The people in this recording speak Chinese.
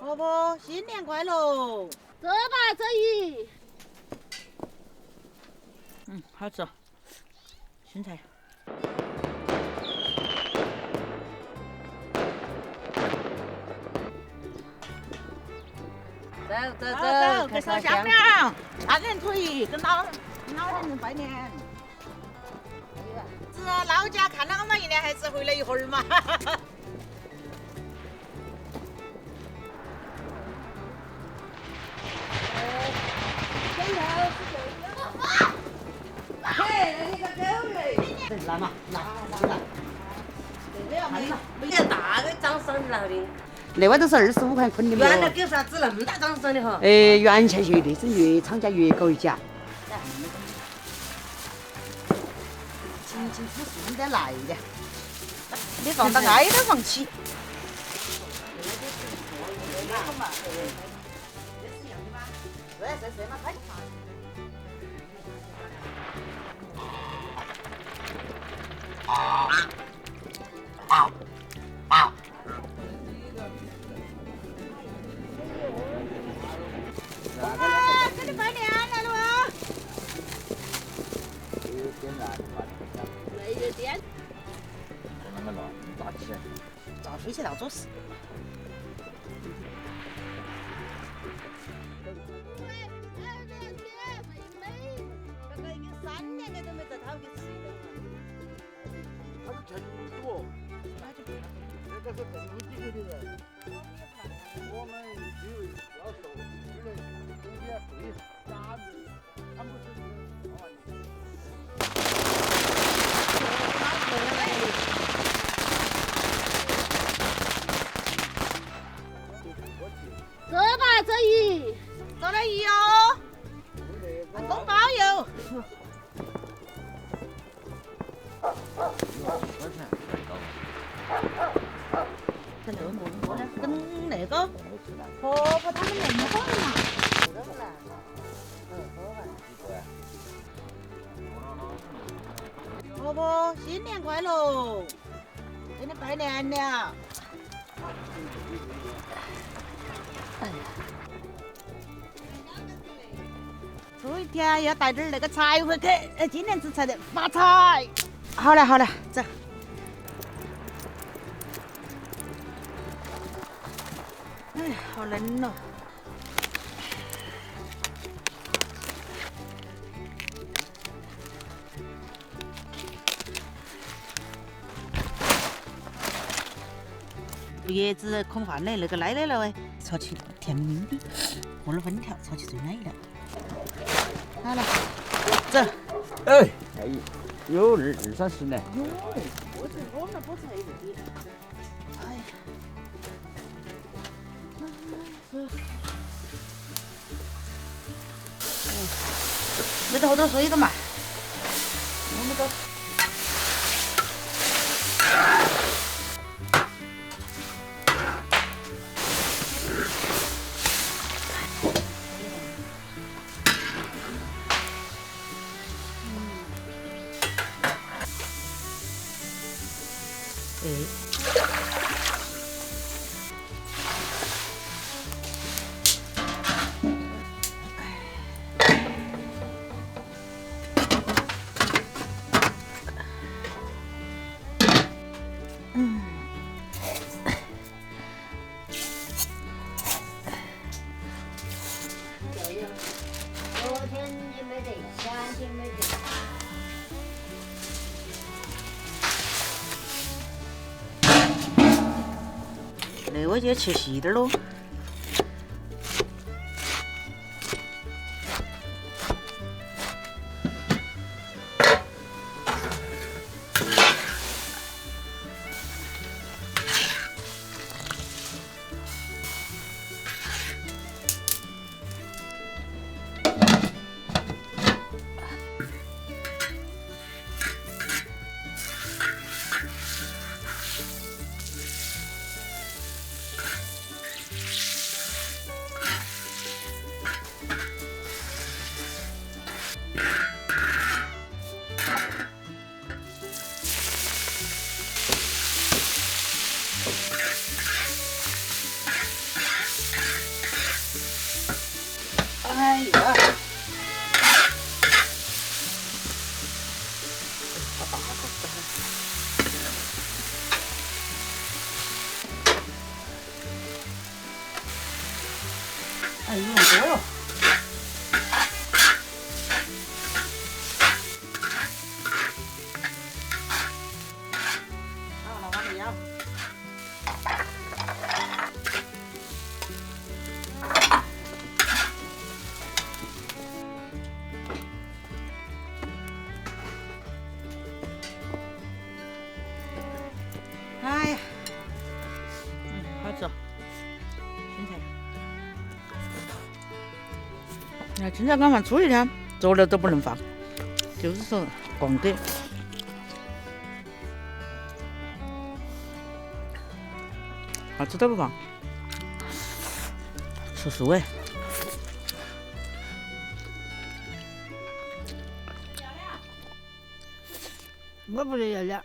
婆婆，新年快乐！这吧，这一。好吃，青菜。走，去烧香了。大人可以跟老人拜年。是老家看到我们一年，还是回来一会儿嘛。来嘛，来。没得大的掌声了的。那外头是25块捆的嘛。原来给啥子那么大掌声的哈？原钱越那是越厂家越高一价。清清楚楚的来的，你放到挨着放起。是嘛，快给你拜年来了啊！没得点。那个了，大起来。照飞起到做事。刚刚已经3年了都没在讨给吃一顿了。他是成都，那个是更低级的人。我们只有要受，只能中间对加入，他们是这吧，这一。到了一哟，按公包哟。跟那么的，跟那个婆婆他们那么好嘛。婆婆，新年快乐！给你拜年了。哎呀，初一天要带点那个财回去，今年子才能发财。好了好了，走。哎，好冷哦。叶子空饭的那个奶奶了哎，炒起甜蜜蜜的，和了粉条，炒起最奶了。好了，走。哎，有20-30呢。哟，我们不是那个。哎呀。没得好多水的嘛，我们都。昨天你没得，前天没得。那我就切细点喽。哎呀！哎，用多了。好了，往里舀。哎呀，好吃，青菜。那青菜刚放初一天，做了都不能放，就是说光得。好吃都不放，吃素哎。我不是要两。